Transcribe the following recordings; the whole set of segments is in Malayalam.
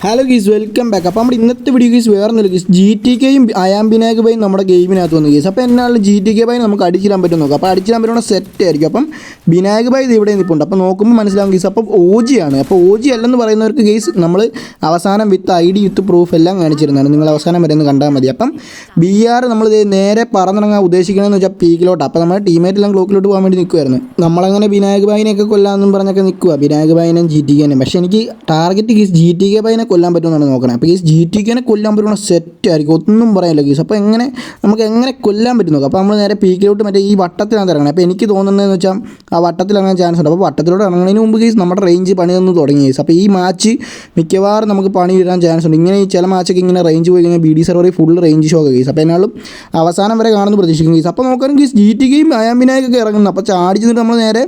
ഹലോ ഗീസ് വെൽക്കം ബാക്ക്. അപ്പോൾ നമ്മുടെ ഇന്നത്തെ വീഡിയോ ഗീസ് വേറെ ഒന്നുമില്ല ഗീസ്, ജി ടി കെയും അയാം ബിനാഗ് ബൈയും നമ്മുടെ ഗെയിമിനകത്ത് വന്നു ഗീസ്. അപ്പോൾ എന്നാണ് ജി ടി കെ ബൈ നമുക്ക് അടിച്ചിടാൻ പറ്റും നോക്കാം. അപ്പോൾ അടിച്ചിടാൻ പറ്റുന്ന സെറ്റ് ആയിരിക്കും. അപ്പം ബിനാഗ് ബൈ ഇത് ഇവിടെ നിൽപ്പുണ്ട്. അപ്പോൾ നോക്കുമ്പോൾ മനസ്സിലാവും ഗീസ് അപ്പം OG ആണ്. അപ്പോൾ OG അല്ലെന്ന് പറയുന്നവർക്ക് ഗീസ് നമ്മൾ അവസാനം വിത്ത് ID വിത്ത് പ്രൂഫ് എല്ലാം കാണിച്ചിരുന്നതാണ്. നിങ്ങൾ അവസാനം വരെ ഒന്ന് കണ്ടാൽ മതി. അപ്പം BR നമ്മൾ നേരെ പറന്നിറങ്ങാൻ ഉദ്ദേശിക്കണമെന്ന് വെച്ചാൽ പീക്കിലോട്ട്. അപ്പോൾ നമ്മുടെ ടീമേറ്റെല്ലാം ക്ലോക്കിലോട്ട് പോകാൻ വേണ്ടി നിൽക്കുമായിരുന്നു. നമ്മളങ്ങനെ ബിനാഗ് ബൈനെയൊക്കെ കൊല്ലാമെന്നും പറഞ്ഞൊക്കെ നിൽക്കുക, ബിനാഗ് ബൈനും ജി ടി കെനും. പക്ഷേ എനിക്ക് ടാർഗറ്റ് ഗീസ് ജി ടി കെ ബൈനെ കൊല്ലാൻ പറ്റുമെന്നാണ് നോക്കണം. അപ്പോൾ ഗീസ് ജി ടി കെനെ കൊല്ലാൻ പറ്റുന്ന സെറ്റ് ആയിരിക്കും, ഒന്നും പറയാനില്ല ഗീസ്. അപ്പോൾ നമുക്ക് എങ്ങനെ കൊല്ലാൻ പറ്റും നോക്കാം. അപ്പോൾ നമ്മൾ നേരെ പീക്കിലോട്ട് മറ്റേ ഈ വട്ടത്തിലാണ് ഇറങ്ങണം. അപ്പോൾ എനിക്ക് തോന്നുന്നതെന്ന് വെച്ചാൽ ആ വട്ടത്തിൽ ഇറങ്ങാൻ ചാൻസ് ഉണ്ട്. അപ്പോൾ വട്ടത്തിലോട്ട് ഇറങ്ങുന്നതിന് മുമ്പ് ഗീസ് നമ്മുടെ റേഞ്ച് പണി തന്നു തുടങ്ങി ഗീസ്. അപ്പോൾ ഈ മാച്ച് മിക്കവാറും നമുക്ക് പണി ഇടാൻ ചാൻസ് ഉണ്ട്. ഇങ്ങനെ ഈ ചില മാച്ചൊക്കെ ഇങ്ങനെ റേഞ്ച് പോയി കഴിഞ്ഞാൽ BD സെർവറിൽ ഫുൾ റേഞ്ച് ഷോ ഒക്കെ ഗീസ്. അപ്പോൾ എന്നാലും അവസാനം വരെ കാണുന്നു പ്രതീക്ഷിക്കും ഗീസ്. അപ്പോൾ നോക്കാനും ഗീസ് ജി ടി കെയും അയാമിനായൊക്കെ ഇറങ്ങുന്നു. അപ്പോൾ ചാടി ചെന്നിട്ട് നമ്മൾ നേരെ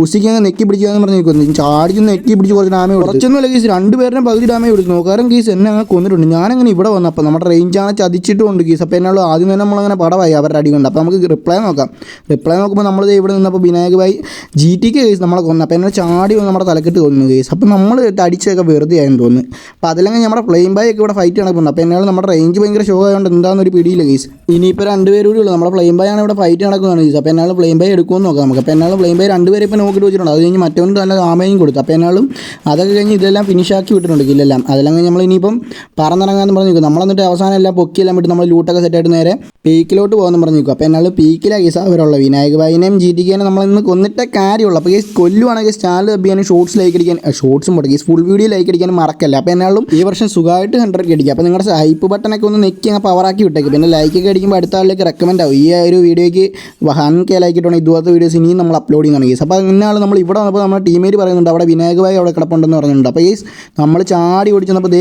ഉസിക്കങ്ങ് നെക്കി പിടിക്കാന്ന് പറഞ്ഞ് നിൽക്കുന്നു. ചാടിച്ച് നെക്കി പിടിച്ച് കുറച്ച് ഡാമേജ് കുറച്ചൊന്നുമില്ല ഗീസ്, രണ്ടുപേരും പകുതി ഡാമേജ് കൊടുത്തു. നോക്കാറും ഗീസ് എന്നെ അങ്ങനെ കൊന്നിട്ടുണ്ട്. ഞാനങ്ങനെ ഇവിടെ വന്നപ്പോൾ നമ്മുടെ റേഞ്ചാണ് ചതിച്ചിട്ടുണ്ട് ഗീസ്. അപ്പോൾ എന്നാലും ആദ്യം തന്നെ നമ്മളങ്ങനെ പടമായി അവരുടെ അടി കൊണ്ട്. അപ്പോൾ നമുക്ക് റിപ്ലൈ നോക്കാം. റിപ്ലൈ നോക്കുമ്പോൾ നമ്മൾ ഇവിടെ നിന്നപ്പോൾ ബിനായക് ഭായി ജി ടി കെ ഗീസ് നമ്മളെ കൊന്നു. അപ്പോൾ എന്നാൽ ചാടി വന്ന് നമ്മുടെ തലക്കെട്ട് കൊന്നു ഗീസ്. അപ്പോൾ നമ്മൾ അടിച്ചൊക്കെ വെറുതെ ആയെന്ന് തോന്നുന്നു. അപ്പോൾ അതില്ലെങ്കിൽ നമ്മുടെ ഫ്ലെയിം ബായി ഒക്കെ ഇവിടെ ഫൈറ്റ് നടക്കുന്നുണ്ട്. അപ്പോൾ എന്നാലും നമ്മുടെ റേഞ്ച് ഭയങ്കര ഷോ ആയതുകൊണ്ട് എന്താണെന്നൊരു പിടിയില്ല ഗീസ്. ഇനിയിപ്പോൾ രണ്ടുപേരും കൂടി ഉള്ളൂ. നമ്മുടെ ഫ്ലെയിം ബായാണ് ഇവിടെ ഫൈറ്റ് നടക്കുന്നതാണ് ഗീസ്. അപ്പോൾ എന്നാലും ഫ്ലെയിം ബായി എടുക്കുമെന്ന് നോക്കാം നമുക്ക്. അപ്പോൾ എന്നാലും ഫ്ലെയിം ബായി രണ്ടുപേരെ ഇപ്പോൾ നോക്കിയിട്ട് വെച്ചിട്ടുണ്ട്. അത് കഴിഞ്ഞ് മറ്റവന് നല്ല ഡാമേജും കൊടുത്തു. അപ്പോൾ എന്നാലും അതൊക്കെ കഴിഞ്ഞ് ഇതെല്ലാം ഫിനിഷാക്കി വിട്ടിട്ടുണ്ട് കില്ലെല്ലാം. അതെല്ലാം കഴിഞ്ഞ് നമ്മൾ ഇനിയിപ്പം പറന്നിറങ്ങാമെന്ന് പറഞ്ഞ് നിൽക്കും. നമ്മളെന്നിട്ട് അവസാനം എല്ലാം പൊക്കിയെല്ലാം വിട്ട് നമ്മൾ ലൂട്ടൊക്കെ സെറ്റായിട്ട് നേരെ പീക്കിലോട്ട് പോകുമെന്ന് പറഞ്ഞ് നിൽക്കും. അപ്പോൾ എന്നാലും പീക്കിലാണ് ഗീസ് അവരുള്ള വിനായക് ഭായിനെയും ജി ടി കെനെ നമ്മളിന്ന് കൊന്നിട്ടേ കാര്യമുള്ളൂ. അപ്പോൾ ഗീസ് കൊല്ലുവാണെങ്കിൽ ചാനൽ തപ്പിയാനും ഷോർട്സ് ലൈക്ക് അടിക്കാൻ, ഷോർട്സും പോട്ടെ ഗീസ് ഫുൾ വീഡിയോ ലൈക്ക് അടിക്കാനും മറക്കല്ല. അപ്പോൾ എന്നാലും ഈ വർഷം സുഖമായിട്ട് 100 അടിക്കുക. അപ്പോൾ നിങ്ങളുടെ ഹൈപ്പ് ബട്ടനൊക്കെ ഒന്ന് നെക്കി അങ്ങ് പവറാക്കി വിട്ടേക്കും. പിന്നെ ലൈക്കൊക്കെ അടിക്കുമ്പോൾ അടുത്ത ആളിലേക്ക് റെക്കമെൻഡ് ആവും. ഈ ഒരു വീഡിയോയ്ക്ക് 100K ലൈക്ക് ഇട്ടുണ്ടെങ്കിൽ ഇതുപോലത്തെ വീഡിയോസ് ഇനിയും നമ്മൾ അപ്ലോഡ് ചെയ്യുന്നതാണ് ഗീസ്. അപ്പോൾ ഇന്നാൾ നമ്മൾ ഇവിടെ വന്നപ്പോൾ നമ്മുടെ ടീമേറ്റ് പറയുന്നുണ്ട് അവിടെ വിനായക് ഭായി അവിടെ കിടപ്പുണ്ടെന്ന് പറഞ്ഞിട്ടുണ്ട്. അപ്പോൾ ഗീസ് നമ്മൾ ചാടി ഓടിച്ച് വന്നപ്പോൾ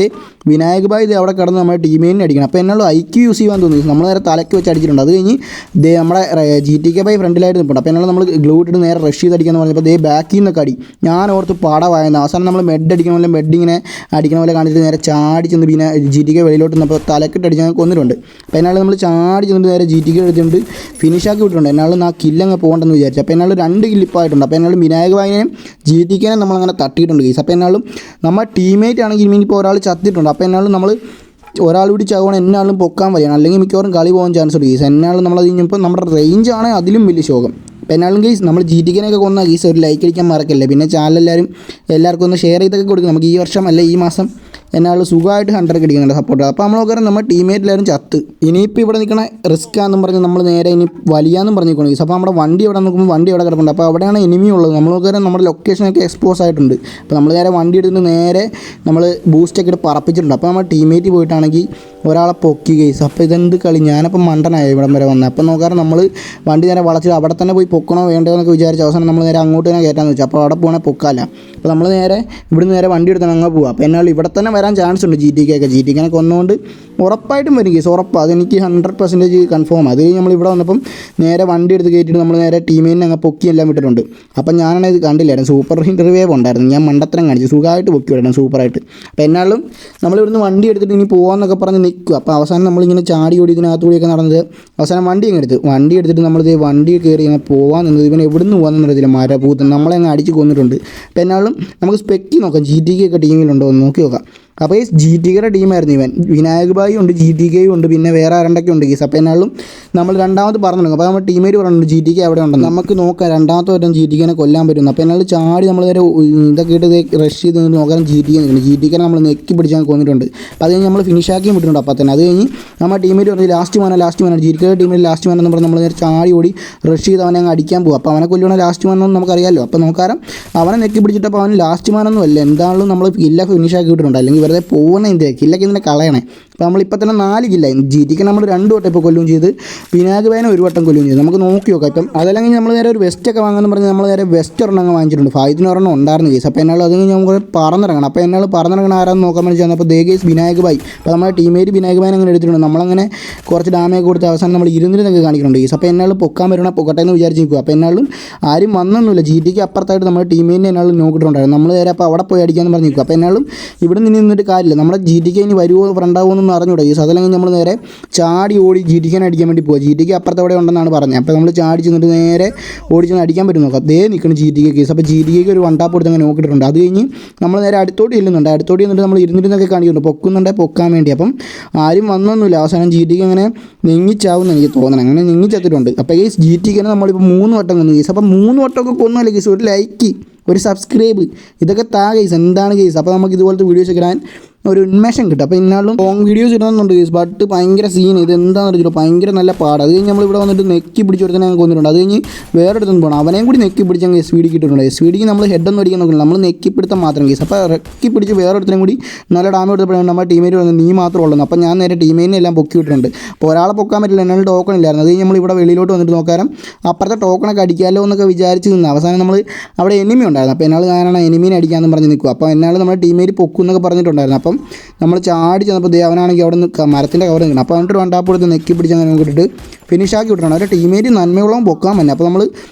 വിനായക് ഭായി ഇത് അവിടെ കിടന്ന് നമ്മുടെ ടീമേറ്റിനെ അടിക്കണം. അപ്പോൾ എന്നുള്ള IQ യൂസ് ചെയ്യാൻ തോന്നി. നമ്മൾ നേരെ തലയ്ക്ക് വെച്ച് അടിച്ചിട്ടുണ്ട്. അത് കഴിഞ്ഞ് നമ്മുടെ ജി ടി കെ ബൈ ഫ്രണ്ടിലായിട്ട് നിൽപ്പുണ്ട്. അപ്പോൾ എന്നുള്ള നമ്മൾ ഗ്ലൂ ഇട്ടിട്ട് നേരെ റഷ് ചെയ്ത് അടിക്കാന്ന് പറഞ്ഞപ്പോൾ ബാക്കിൽ നിന്നൊക്കെ അടി. ഞാൻ ഓർത്ത് പടവായെന്ന്. അവസാനം നമ്മൾ മെഡ് അടിക്കണ പോലെ മെഡ് ഇങ്ങനെ അടിക്കണ പോലെ കാണിച്ചിട്ട് നേരെ ചാടി ചെന്ന് പിന്നെ ജി ടി കെ വെളിയിലോട്ട് നിന്നപ്പോൾ തലക്കിട്ട് അടിച്ച് ഞങ്ങൾക്ക് കൊന്നിട്ടുണ്ട്. അപ്പോൾ എന്നാലും നമ്മൾ ചാടി ചെന്നിട്ട് നേരെ ജി ടി കെ എടുത്തിട്ടുണ്ട് ഫിനിഷാക്കി വിട്ടിട്ടുണ്ട്. എന്നാലും ആ കില്ലങ്ങ് പോകണ്ടെന്ന് വിചാരിച്ചു. അപ്പോൾ എന്നാലും 2 കില്ലിപ്പായിട്ടുണ്ട്. അപ്പോൾ എന്നാലും വിനായക് ഭായിനെയും ജി ടി കെനെ നമ്മളങ്ങനെ തട്ടിയിട്ടുണ്ട് ഗീസ്. അപ്പോൾ എന്നാലും നമ്മൾ ടീമേറ്റ് ആണെങ്കിൽ ഇപ്പോൾ ഒരാൾ ചത്തിട്ടുണ്ട്. അപ്പോൾ എന്നാലും നമ്മൾ ഒരാൾ കൂടി ചാവണം എന്നാലും പൊക്കാൻ വരികയാണ്, അല്ലെങ്കിൽ മിക്കവാറും കളി പോകാൻ ചാൻസ് ഉണ്ട് ഗീസ്. എന്നാലും നമ്മളത് കഴിഞ്ഞപ്പോൾ നമ്മുടെ റേഞ്ചാണ് അതിലും വലിയ ശോകം. അപ്പോൾ എന്നാലും ഗീസ് നമ്മൾ ജി ടി കെനൊക്കെ കൊന്ന ഗീസ് ഒരു ലൈക്ക് അടിക്കാൻ മറക്കല്ലേ. പിന്നെ ചാനൽ എല്ലാവർക്കും ഒന്ന് ഷെയർ ചെയ്തൊക്കെ കൊടുക്കും. നമുക്ക് ഈ വർഷം അല്ലെ ഈ മാസം എന്നാലും സുഖമായിട്ട് 100 അടിക്കുന്നുണ്ട് സപ്പോർട്ട്. അപ്പോൾ നമ്മൾ നോക്കാം നമ്മൾ ടീമേറ്റ് എല്ലാവരും ചത്ത്. ഇനിയിപ്പോൾ ഇവിടെ നിൽക്കണ റിസ്ക് ആണെന്നും പറഞ്ഞ് നമ്മൾ നേരെ ഇനി വലിയാന്നും പറഞ്ഞിരിക്കണം ഗീസ്. അപ്പോൾ നമ്മുടെ വണ്ടി ഇവിടെ നോക്കുമ്പോൾ വണ്ടി അവിടെ കിടപ്പുണ്ട്. അപ്പോൾ അവിടെയാണ് എനിമി ഉള്ളത്. നമ്മൾ നോക്കാം നമ്മുടെ ലൊക്കേഷനൊക്കെ എക്സ്പോസ് ആയിട്ടുണ്ട്. അപ്പോൾ നമ്മൾ നേരെ വണ്ടി എടുത്തിട്ട് നേരെ നമ്മൾ ബൂസ്റ്റൊക്കെ ഇട്ട് പറപ്പിച്ചിട്ടുണ്ട്. അപ്പോൾ നമ്മൾ ടീമേറ്റ് പോയിട്ടാണെങ്കിൽ ഒരാളെ പൊക്കി ഗീസ്. അപ്പോൾ ഇതെന്ത് കളി, ഞാനപ്പോൾ മണ്ടനായി ഇവിടം വരെ വന്നത്. അപ്പോൾ നോക്കാറ് നമ്മൾ വണ്ടി നേരെ വളച്ചിട്ട് അവിടെ തന്നെ പോയി പൊക്കണോ വേണ്ടോ എന്നൊക്കെ വിചാരിച്ച അവസാനം നമ്മൾ നേരെ അങ്ങോട്ട് തന്നെ കയറ്റാന്ന് വെച്ചാൽ അപ്പോൾ അവിടെ പോകണേ പൊക്കാല്ല. അപ്പോൾ നമ്മൾ നേരെ ഇവിടുന്ന് നേരെ വണ്ടി എടുത്താൽ അങ്ങ് പോവുക. അപ്പോൾ എന്നാൽ ഇവിടെ തന്നെ വരാൻ ചാൻസ് ഉണ്ട് ജി ടി കെനെ കൊന്നുകൊണ്ട് ഉറപ്പായിട്ടും വരും കേസ്, ഉറപ്പാണ്. അതെനിക്ക് 100% കൺഫേം. അത് നമ്മൾ ഇവിടെ വന്നപ്പം നേരെ വണ്ടി എടുത്ത് കയറ്റിയിട്ട് നമ്മൾ നേരെ ടീമിനെ അങ്ങ് പൊക്കിയെല്ലാം വിട്ടിട്ടുണ്ട്. അപ്പം ഞാനാണ് ഇത് കണ്ടില്ലായിരുന്നു, സൂപ്പർ ഇൻ്റർവേവ് ഉണ്ടായിരുന്നു. ഞാൻ മണ്ടത്തരം കാണിച്ചു, സുഖമായിട്ട് പൊക്കി വിടണം സൂപ്പറായിട്ട്. അപ്പോൾ എന്നാലും നമ്മളിവിടുന്ന് വണ്ടി എടുത്തിട്ട് ഇനി പോകാമെന്നൊക്കെ പറഞ്ഞ് നിൽക്കുക. അപ്പോൾ അവസാനം നമ്മളിങ്ങനെ ചാടി ഓടി ഇതിനകത്തുകൂടിയൊക്കെ നടന്നത് അവസാനം വണ്ടി വണ്ടി എടുത്തിട്ട് നമ്മളിത് വണ്ടി കയറി ഇങ്ങനെ പോകാൻ നിന്നത്. ഇവൻ എവിടുന്ന് പോകാമെന്ന് അറിയത്തില്ല, മരഭൂതം നമ്മളെ അങ്ങ് അടിച്ച് കൊന്നിട്ടുണ്ട്. അപ്പോൾ എന്നാലും നമുക്ക് സ്പെക്കി നോക്കാം ജി ടി കെ ഒക്കെ ടീമിലുണ്ടോ എന്ന് നോക്കി നോക്കാം. അപ്പോൾ ഈ ജി ടി കെയുടെ ടീമായിരുന്നു ഇവൻ. വിനായക് ഭായി ഉണ്ട്, ജി ടി കെയും ഉണ്ട്, പിന്നെ വേറെ ആരണ്ടൊക്കെ ഉണ്ട് ഗീസ്. അപ്പോൾ എന്നാലും നമ്മൾ രണ്ടാമത് പറഞ്ഞു. അപ്പോൾ നമ്മൾ ടീമേറ്റ് പറഞ്ഞിട്ടുണ്ട് ജി ടി കെ അവിടെ ഉണ്ടെന്ന്. നമുക്ക് നോക്കാം രണ്ടാമത്തെ വട്ടം ജി ടി കെനെ കൊല്ലാൻ പറ്റുന്നു. അപ്പോൾ എന്നാലും ചാടി നമ്മൾ നേരെ ഇതൊക്കെ ഇട്ട് റഷ് ചെയ്ത് നോക്കാൻ ജി ടി കെ നിൽക്കുന്നു. ജി ടി കെനെ നമ്മൾ നെക്കി പിടിച്ചാൽ കൊന്നിട്ടുണ്ട്. അപ്പോൾ അത് കഴിഞ്ഞ് നമ്മൾ ഫിനിഷാക്കിയും വിട്ടിട്ടുണ്ട്. അപ്പോൾ തന്നെ അത് കഴിഞ്ഞ് നമ്മൾ ടീമേറ്റ് പറഞ്ഞ് ലാസ്റ്റ് മാനാണ് ജി ടി കെയുടെ ടീമിൽ ലാസ്റ്റ് മാനെന്ന് പറഞ്ഞ് നമ്മൾ നേരെ ചാടി ഓടി റഷ് ചെയ്ത് അവനെ അങ്ങ് അടിക്കാൻ പോകും. അപ്പോൾ അവനെ കൊല്ലുവാണെങ്കിൽ ലാസ്റ്റ് മാനെന്ന് നമുക്കറിയാമല്ലോ. അപ്പോൾ നോക്കാരം അവനെ നെക്കി പിടിച്ചിട്ടപ്പോൾ അവന് ലാസ്റ്റ് മാനൊന്നും അല്ല, എന്താണെങ്കിലും നമ്മൾ കില്ലൊക്കെ ഫിനിഷാക്കി വിട്ടിട്ടുണ്ട്. അല്ലെങ്കിൽ വെറുതെ പോകുന്ന ഇന്ത്യ കില്ലൊക്കെ ഇതിനെ കളയണേ. അപ്പോൾ നമ്മളിപ്പോൾ തന്നെ 4 കില്ല. ജി ടിക്ക് നമ്മൾ 2 വട്ടം ഇപ്പോൾ കൊല്ലുകയും ചെയ്ത്, വിനായക് ഭായിനെ 1 വട്ടം കൊല്ലുകയും ചെയ്തു. നമുക്ക് നോക്കി നോക്കാം. ഇപ്പം അതല്ലെങ്കിൽ നമ്മൾ നേരെ ഒരു വെസ്റ്റൊക്കെ വാങ്ങാമെന്ന് പറഞ്ഞ് നമ്മൾ നേരെ വെസ്റ്റ് ഒരെണ്ണം വാങ്ങിച്ചിട്ടുണ്ട്. ഫായത്തിന് ഒരെണ്ണം ഉണ്ടായിരുന്നു കേസ്. അപ്പോൾ എന്നാലും അത് കഴിഞ്ഞ് നമുക്ക് പറന്നിറങ്ങണം. അപ്പോൾ എന്നാൽ പറന്നിറങ്ങണ ആരാന്ന് നോക്കാൻ വേണ്ടി ചെന്നപ്പോൾ ദേഗേസ് വിനായക് ഭായി. അപ്പോൾ നമ്മുടെ ടീമേറ്റ് വിനായക് ഭായിനെ അങ്ങനെ എടുത്തിട്ടുണ്ട്. നമ്മളങ്ങനെ കുറച്ച് ഡാമേജ് കൊടുത്ത് അവസാനം നമ്മൾ ഇരുന്നിരുന്നൊക്കെ കാണിക്കുന്നുണ്ട് കേസ്. അപ്പോൾ എന്നാലും പൊക്കാൻ വരണം, പൊക്കട്ടെ എന്ന് വിചാരിച്ച് നിൽക്കുക. അപ്പോൾ എന്നാലും ആരും വന്നൊന്നുമില്ല. ജി ടിക്ക് അപ്പുറത്തായിട്ട് നമ്മുടെ ടീമേറ്റിനെ എന്നാലും നോക്കിയിട്ടുണ്ടായിരുന്നു. നമ്മൾ നേരെ അപ്പോൾ അവിടെ പോയി അടിക്കാമെന്ന് പറഞ്ഞ് നിൽക്കുക. അപ്പോൾ എന്നാലും ഇവിടെ നിന്നിട്ട് നിന്നിട്ട് കാര്യമില്ല. നമ്മുടെ ജി ടി കെ ഇനി വരുമോ ഫ്രണ്ടാവുമോ എന്നൊന്നും അറിഞ്ഞൂടാ ഗൈസ്. അതല്ലെങ്കിൽ നമ്മൾ നേരെ ചാടി ഓടി ജി ടി കെനെ അടിക്കാൻ വേണ്ടി പോകുക. ജി ടി കെ അപ്പുറത്തെ അവിടെ ഉണ്ടെന്നാണ് പറഞ്ഞത്. അപ്പോൾ നമ്മൾ ചാടി ചെന്നിട്ട് നേരെ ഓടിച്ചെന്ന് അടിക്കാൻ പറ്റും നോക്കാം. അതേ നിൽക്കണം ജി ടി കെ കേസ്. അപ്പോൾ ജി ടി കെക്ക് ഒരു വൺ ടാപ്പ് കൊടുത്ത് അങ്ങനെ നോക്കിയിട്ടുണ്ട്. അത് കഴിഞ്ഞ് നമ്മൾ നേരെ അടുത്തോട്ട് ചെല്ലുന്നുണ്ട്. അടുത്തോട്ട് ചെന്നിട്ട് നമ്മൾ ഇരുന്നിരുന്നൊക്കെ കാണിക്കുന്നുണ്ട്, പൊക്കുന്നുണ്ട് പൊക്കാൻ വേണ്ടി. അപ്പം ആരും വന്നൊന്നുമില്ല. അവസാനം ജി ടി കെ അങ്ങനെ നെങ്ങിച്ചാവുമെന്ന് എനിക്ക് തോന്നണം. അങ്ങനെ നെങ്ങിച്ചെത്തിട്ടുണ്ട്. അപ്പോൾ ഗൈസ് ജി ടി കെനെ നമ്മളിപ്പോൾ 3 വട്ടം കൊന്നു ഗൈസ്. അപ്പോൾ 3 വട്ടമൊക്കെ കൊന്നല്ലേ ഗൈസ്, ഒരു ലൈക്ക്, ഒരു സബ്സ്ക്രൈബ്, ഇതൊക്കെ കേസ് എന്താണ് കേസ്. അപ്പോൾ നമുക്ക് ഇതുപോലത്തെ വീഡിയോസ് ഇടാൻ ഒരു ഉന്മേഷം കിട്ടും. അപ്പോൾ ഇന്നാളും ലോങ് വീഡിയോസ് ഇടുന്നുണ്ട് കേസ്. ബട്ട് ഭയങ്കര സീൻ, ഇത് എന്താണെന്ന് അറിയില്ല, ഭയങ്കര നല്ല പാട്. അത് കഴിഞ്ഞ് നമ്മളിവിടെ വന്നിട്ട് നെക്കി പിടിച്ച് കൊടുത്തന്നെ ഞങ്ങൾ കൊന്നിട്ടുണ്ട്. അത് കഴിഞ്ഞ് വേറെ അടുത്തൊന്നും പോകണം, അവനെയും കൂടി നെക്കി പിടിച്ച് എസ് വി ഡി കിട്ടിയിട്ടുണ്ട്. എസ് വി ഡിക്ക് നമ്മൾ ഹെഡൊന്നും അടിക്കാൻ നോക്കില്ല, നമ്മൾ നെക്കി പിടുത്തം മാത്രം കേസ്. അപ്പോൾ റെക്കി പിടിച്ച് വേറെ അടുത്തിനും കൂടി നല്ല ഡാമേജ് എടുത്തപ്പോഴാണ് നമ്മുടെ ടീമേറ്റ് വന്നത്, നീ മാത്രമേ ഉള്ളൂ. അപ്പോൾ ഞാൻ നേരെ ടീമേറ്റിനെ എല്ലാം പൊക്കി വിട്ടിട്ടുണ്ട്. അപ്പോൾ ഒരാളെ പൊക്കാൻ പറ്റില്ല, എന്നാൽ ടോക്കൺ ഇല്ലായിരുന്നു. അത് കഴിഞ്ഞ് നമ്മൾ ഇവിടെ വെളിയിലോട്ട് വന്നിട്ട് നോക്കാനും അപ്പുറത്തെ ടോക്കണൊക്കെ അടിക്കാമല്ലോ എന്നൊക്കെ വിചാരിച്ച് നിന്ന് അവസാനം നമ്മൾ അവിടെ എനിമി ഉണ്ടായിരുന്നു. അപ്പോൾ എന്നാൽ ഞാനാണ് എനിമീനെ അടിക്കാമെന്ന് പറഞ്ഞ് നിൽക്കുക. അപ്പോൾ എന്നാൽ നമ്മുടെ ടീമേറ്റ് പൊക്കും എന്നൊക്കെ പറഞ്ഞിട്ടുണ്ടായിരുന്നു. അപ്പം നമ്മൾ ചാടി ചെന്നപ്പോൾ അവനാണെങ്കിൽ അവിടെ നിന്ന് മരത്തിൻ്റെ കവർ നിൽക്കണം. അപ്പോൾ അവൻ്റെ വൺ ടാപ്പ് കൊടുത്ത് നെക്കി പിടിച്ച് അങ്ങനെ നോക്കിയിട്ട് ഫിനിഷ് ആക്കി വിട്ടിട്ടുണ്ട്. അവരുടെ ടീമേറ്റ് നന്മയോളം പൊക്കാൻ തന്നെ. അപ്പോൾ നമ്മൾ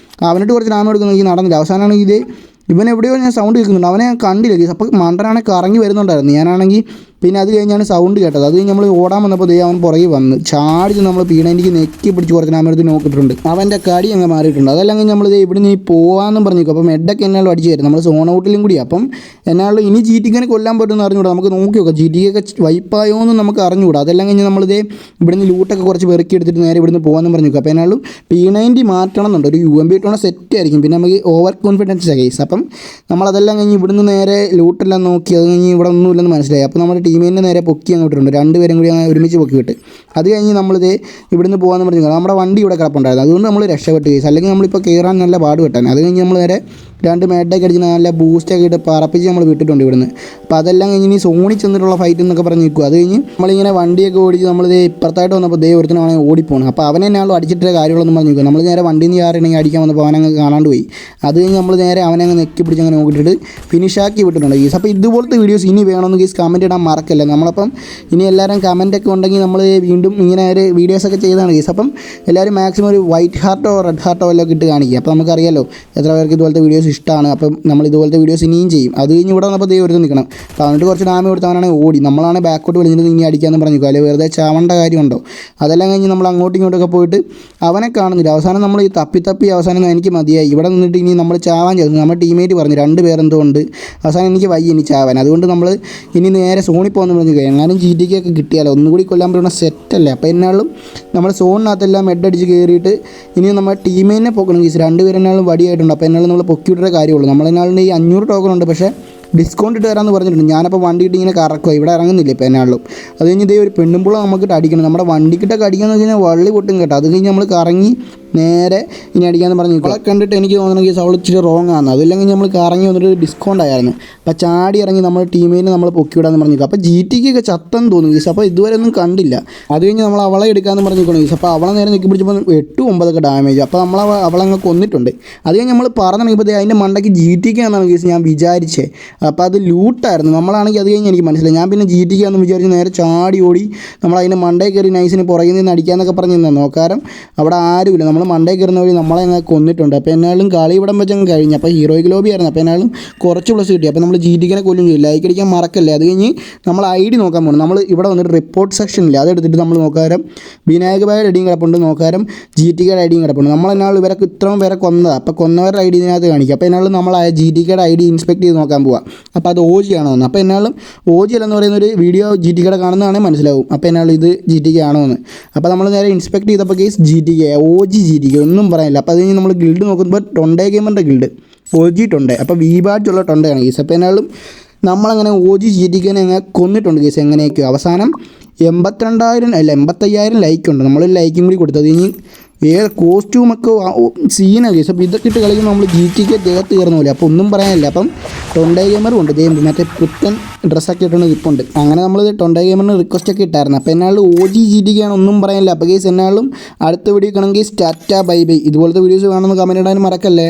അവനിട്ട് കുറച്ച് ഡാമേജ് എടുക്കുന്ന നടന്നില്ല. അവസാനമാണെങ്കിൽ ഇവൻ എവിടെയോ ഞാൻ സൗണ്ട് കേൾക്കുന്നുണ്ട്, അവനെ കണ്ടില്ല. അപ്പോൾ മണ്ടനാണെങ്കിൽ കറങ്ങി വരുന്നുണ്ടായിരുന്നു. ഞാനാണെങ്കിൽ പിന്നെ അത് കഴിഞ്ഞാണ് സൗണ്ട് കേട്ടത്. അത് കഴിഞ്ഞ് നമ്മൾ ഓടാൻ വന്നപ്പോൾ അവൻ പുറകെ വന്ന് ചാടി നമ്മൾ പീണേൻ്റെക്ക് നെക്കി പിടിച്ച് കുറച്ച് നാമെടുത്ത് നോക്കിയിട്ടുണ്ട്. അവൻ്റെ കടി അങ്ങ് മാറിയിട്ടുണ്ട്. അതല്ലെങ്കിൽ നമ്മൾ ഇവിടെ നിന്ന് പോകാമെന്നും പറഞ്ഞു. അപ്പം ഹെഡൊക്കെ എന്നാലും അടിച്ച് തരും, നമ്മൾ സോൺ ഔട്ടിലും കൂടി. അപ്പം എന്നാലും ഇനി ജി ടി കെനെ കൊല്ലാൻ പറ്റുമെന്ന് അറിഞ്ഞുകൂടാ, നമുക്ക് നോക്കി നോക്കാം. ജി ടി കെ വൈപ്പായോ എന്ന് നമുക്ക് അറിഞ്ഞുകൂടാ. അതെല്ലാം കഴിഞ്ഞ് നമ്മളിതേ ഇവിടുന്ന് ലൂട്ടൊക്കെ കുറച്ച് പെറുക്കി എടുത്തിട്ട് നേരെ ഇവിടുന്ന് പോകാമെന്ന് പറഞ്ഞു നോക്കാം. അപ്പോൾ എന്നാലും P90 മാറ്റണം എന്നുണ്ട്, ഒരു UMP ഇട്ടുകൊണ്ട് സെറ്റ് ആയിരിക്കും. പിന്നെ നമുക്ക് ഓവർ കോൺഫിഡൻസ് കേസ്. അപ്പം നമ്മളതെല്ലാം കഴിഞ്ഞ് ഇവിടുന്ന് നേരെ ലൂട്ടെല്ലാം നോക്കി. അത് കഴിഞ്ഞ് ഇവിടെ ഒന്നുമില്ലെന്ന് മനസ്സിലായി. അപ്പോൾ നമ്മുടെ ടീമിനെ നേരെ പൊക്കി അങ്ങ് വിട്ടിട്ടുണ്ട്. 2 പേരും കൂടി അങ്ങനെ ഒരുമിച്ച് പൊക്കി വിട്ട്. അത് കഴിഞ്ഞ് നമ്മളിത് ഇവിടുന്ന് പോകാമെന്ന് പറഞ്ഞു. നമ്മുടെ വണ്ടി ഇവിടെ കിടപ്പുണ്ടായിരുന്നു, അതുകൊണ്ട് നമ്മൾ രക്ഷപ്പെട്ട് കേസ്. അല്ലെങ്കിൽ നമ്മളിപ്പോൾ കയറാൻ നല്ല പാട് പെട്ടാൻ. അത് കഴിഞ്ഞ് നമ്മൾ നേരെ 2 മേഡൊക്കെ അടിച്ച് നല്ല ബൂസ്റ്റൊക്കെ ഇട്ട് പറപ്പിച്ച് നമ്മൾ വിട്ടിട്ടുണ്ട് ഇവിടുന്ന്. അപ്പോൾ അതെല്ലാം കഴിഞ്ഞ് ഇനി സോണി ചെന്നിട്ടുള്ള ഫൈറ്റ് എന്നൊക്കെ പറഞ്ഞ് നിൽക്കും. അത് കഴിഞ്ഞ് നമ്മളിങ്ങനെ വണ്ടിയൊക്കെ ഓടിച്ച് നമ്മളിത് ഇപ്പുറത്തായിട്ട് വന്നപ്പോൾ ഒരുത്തനാണ് ഓടിപ്പോകണം. അപ്പോൾ അവനെന്നാളും അടിച്ചിട്ട് കാര്യങ്ങളൊന്നും പറഞ്ഞു നിൽക്കുക. നമ്മൾ നേരെ വണ്ടിയിൽ നിന്ന് കയറിണെങ്കിൽ അടിക്കാൻ വന്നപ്പോൾ അവനങ്ങ് കാണാണ്ട് പോയി. അത് കഴിഞ്ഞ് നമ്മൾ നേരെ അവനെ അങ്ങ് നെക്കി പിടിച്ച് അങ്ങനെ നോക്കിയിട്ട് ഫിനിഷാക്കി വിട്ടിട്ടുണ്ട് കേസ്. അപ്പോൾ ഇതുപോലത്തെ വീഡിയോസ് ഇനി വേണമെന്ന് കേസ് കമൻറ്റ് ഇടാൻ മറക്കല്ല. നമ്മളപ്പം ഇനി എല്ലാവരും കമൻറ്റൊക്കെ ഉണ്ടെങ്കിൽ നമ്മൾ വീണ്ടും ഇങ്ങനെ ഒരു വീഡിയോസൊക്കെ ചെയ്താണ് കേസ്. അപ്പം എല്ലാവരും മാക്സിമം ഒരു വൈറ്റ് ഹാർട്ടോ റെഡ് ഹാർട്ടോ എല്ലാം ഇട്ട് കാണിക്കുക. അപ്പോൾ നമുക്കറിയാലോ എത്ര പേർക്ക് ഇതുപോലത്തെ വീഡിയോസ് ഇഷ്ടമാണ്. അപ്പം നമ്മൾ ഇതുപോലത്തെ വീഡിയോസ് ഇനിയും ചെയ്യും. അത് കഴിഞ്ഞ് ഇവിടെ വന്നപ്പോൾ ഒരുത്ത് നിൽക്കണം. അപ്പോൾ അവനിട്ട് കുറച്ച് ഡാമേജ് കൊടുത്തവനാണെങ്കിൽ ഓടി, നമ്മളാണ് ബാക്കോട്ട് വിളിച്ചിട്ട് ഇനി അടിക്കാമെന്ന് പറഞ്ഞു. അല്ലെങ്കിൽ വെറുതെ ചാവേണ്ട കാര്യമുണ്ടോ. അതെല്ലാം കഴിഞ്ഞ് നമ്മൾ അങ്ങോട്ടും ഇങ്ങോട്ടൊക്കെ പോയിട്ട് അവനെ കാണുന്നില്ല. അവസാനം നമ്മൾ ഈ തപ്പി അവസാനം എനിക്ക് മതിയായി, ഇവിടെ നിന്നിട്ട് ഇനി നമ്മൾ ചാവാൻ ചേർന്നു. നമ്മുടെ ടീമേറ്റ് പറഞ്ഞു 2 പേരെന്തോ ഉണ്ട്. അവസാനം എനിക്ക് വയ്യ ഇനി ചാവാൻ. അതുകൊണ്ട് നമ്മൾ ഇനി നേരെ സോണി പോകുന്ന പറഞ്ഞു. എങ്ങാനും ജി ടി കെ ഒക്കെ കിട്ടിയാലോ, ഒന്നുകൂടി കൊല്ലാൻ പറ്റുന്ന സെറ്റല്ലേ. അപ്പോൾ എന്നാലും നമ്മൾ സോണിനകത്തെല്ലാം ഹെഡടിച്ച് കയറിയിട്ട് ഇനി നമ്മൾ ടീമേറ്റിനെ പൊക്കണം കേസ്. 2 പേരെന്നാളും വടിയായിട്ടുണ്ട്. അപ്പോൾ എന്നാലും നമ്മൾ പൊക്കിയിട്ടേ കാര്യമുള്ളൂ. നമ്മളെന്നാളും ഈ 500 ടോക്കൺ ഉണ്ട്, പക്ഷേ ഡിസ്കൗണ്ട് ഇട്ട് തരാമെന്ന് പറഞ്ഞിട്ടുണ്ട്. ഞാനപ്പോൾ വണ്ടി ഇട്ട് ഇങ്ങനെ കറക്കുക, ഇവിടെ ഇറങ്ങുന്നില്ല ഇപ്പോൾ എന്നാളും. അത് കഴിഞ്ഞ് ഇതേ ഒരു പെണ്ണുമ്പോൾ നമുക്കിട്ട് അടിക്കണം. നമ്മുടെ വണ്ടിക്കിട്ടൊക്കെ അടിക്കാന്ന് വെച്ച് കഴിഞ്ഞാൽ വള്ളി പൊട്ടും കേട്ടോ. അത് കഴിഞ്ഞ് നമ്മൾ കറങ്ങി നേരെ ഇനി അടിക്കാമെന്ന് പറഞ്ഞു. അവളെ കണ്ടിട്ട് എനിക്ക് തോന്നുന്ന കേസ് അവൾ ഇച്ചിരി റോങ് ആണ്. അതില്ലെങ്കിൽ നമ്മൾ കറങ്ങി വന്നിട്ട് ഡിസ്കൗണ്ട് ആയിരുന്നു. അപ്പോൾ ചാടി ഇറങ്ങി നമ്മൾ ടീമിനെ നമ്മൾ പൊക്കിവിടാന്ന് പറഞ്ഞു. അപ്പോൾ ജി ടി കെ ഒക്കെ ചത്തെന്ന് തോന്നുന്നു കേസ്. അപ്പോൾ ഇതുവരെ ഒന്നും കണ്ടില്ല. അത് കഴിഞ്ഞ് നമ്മൾ അവളെ എടുക്കാമെന്ന് പറഞ്ഞിരിക്കണം കേസ്. അപ്പോൾ അവളെ നേരെ നിൽക്കി പിടിച്ചപ്പോൾ 8-9 ഡാമേജ്. അപ്പോൾ നമ്മൾ അവളങ്ങ് കൊന്നിട്ടുണ്ട്. അത് കഴിഞ്ഞ് നമ്മൾ പറഞ്ഞിപ്പോൾ അതിൻ്റെ മണ്ടയ്ക്ക് ജി ടി കെ എന്നാണ് കേസ് ഞാൻ വിചാരിച്ചേ. അപ്പോൾ അത് ലൂട്ടായിരുന്നു. നമ്മളാണെങ്കിൽ അത് കഴിഞ്ഞ് എനിക്ക് മനസ്സിലായി. ഞാൻ പിന്നെ ജി ടി കെ എന്ന് വിചാരിച്ച് നേരെ ചാടി ഓടി നമ്മൾ അതിൻ്റെ മണ്ടയിൽ കയറി നൈസിന് പുറകിൽ നിന്ന് അടിക്കാമെന്നൊക്കെ പറഞ്ഞ് നിന്നു. നോക്കാരം അവിടെ ആരുമില്ല. നമ്മൾ മണ്ടയിൽ കയറുന്ന വഴി നമ്മളെ അങ്ങ് കൊന്നിട്ടുണ്ട്. അപ്പോൾ എന്നാലും കളി ഇവിടം വെച്ചങ്ങ് കഴിഞ്ഞു. അപ്പോൾ ഹീറോയ്ക്ക് ലോബി ആയിരുന്നു. അപ്പോൾ എന്നാലും കുറച്ച് പ്ലസ് കിട്ടി. അപ്പോൾ നമ്മൾ ജി ടി കെനെ കൊല്ലും ചെയ്യും. ലൈക്ക് അടിക്കാൻ മറക്കല്ലേ. അത് കഴിഞ്ഞ് നമ്മൾ ID നോക്കാൻ പോകണം. നമ്മൾ ഇവിടെ വന്നിട്ട് റിപ്പോർട്ട് സെക്ഷനില്ല, അതെടുത്തിട്ട് നമ്മൾ നോക്കാരം വിനായക ഭായിയുടെ ഐഡിയും കിടപ്പുണ്ട്, നോക്കാരം ജി ടി കെയുടെ ഐഡിയും കിടപ്പുണ്ട്. നമ്മളെന്നാൾ ഇവരൊക്കെ ഇത്രയും പേരെ കൊന്നതാണ്. അപ്പോൾ കൊന്നവരുടെ ID ഇതിനകത്ത് കാണിക്കും. അപ്പോൾ എന്നാലും നമ്മൾ ആ ജി ടി കെയുടെ ID ഇൻസ്പെക്ട് ചെയ്ത് നോക്കാൻ പോവാം. അപ്പോൾ അത് OG ആണോ എന്ന്. അപ്പോൾ എന്നാലും OG അല്ലെന്ന് പറയുന്ന ഒരു വീഡിയോ ജി ടി കെയുടെ കാണുന്നതാണെങ്കിൽ മനസ്സിലാവും. അപ്പോൾ എന്നാലും ഇത് ജി ടി കെ ആണോ എന്ന്. അപ്പോൾ നമ്മൾ നേരെ ഇൻസ്പെക്ട് ചെയ്തപ്പോൾ case G T K OG G T K ഒന്നും പറയാനില്ല. അപ്പോൾ അത് കഴിഞ്ഞ് നമ്മൾ ഗിൽഡ് നോക്കുമ്പോൾ ടൊണ്ടേ ഗെയിമറിൻ്റെ ഗിൽഡ് OG ടൊണ്ടേ. അപ്പോൾ വീബാറ്റുള്ള ടൊണ്ടയാണ് കേസ്. അപ്പോൾ എന്നാലും നമ്മളങ്ങനെ OG ജി ടി കെനെ അങ്ങനെ കൊന്നിട്ടുണ്ട് കേസ്. എങ്ങനെയൊക്കെയോ അവസാനം 85,000 ലൈക്ക് ഉണ്ട്. നമ്മൾ ലൈക്കും കൂടി കൊടുത്തു. അത് കഴിഞ്ഞ് വേറെ കോസ്റ്റ്യൂമൊക്കെ സീനാണ് കേസ്. അപ്പോൾ ഇതൊക്കെ ഇട്ട് കളിക്കുമ്പോൾ നമ്മൾ ജി ടി കെ ദേഹത്ത് കയറുന്ന പോലെ. അപ്പോൾ ഒന്നും പറയാനില്ല. അപ്പം ടൊണ്ടേ ഗെയിമറും ഉണ്ട്, മറ്റേ പുത്തൻ ഡ്രസ്സൊക്കെ ഇട്ടുകൊണ്ട് ഇപ്പുണ്ട്. അങ്ങനെ നമ്മൾ ടൊണ്ടേ ഗെയിമറിന് റിക്വസ്റ്റൊക്കെ ഇട്ടായിരുന്നു. അപ്പോൾ എന്നാലും OG ജി ടി കെ ആണ്, ഒന്നും പറയാനില്ല. അപ്പോൾ കേസ് എന്നാലും അടുത്ത വീഡിയോ കാണുമെങ്കിൽ ടാറ്റ ബൈ ബൈ. ഇതുപോലത്തെ വീഡിയോസ് വേണമെന്ന് കമൻറ്റ് ഇടാനും മറക്കല്ലേ.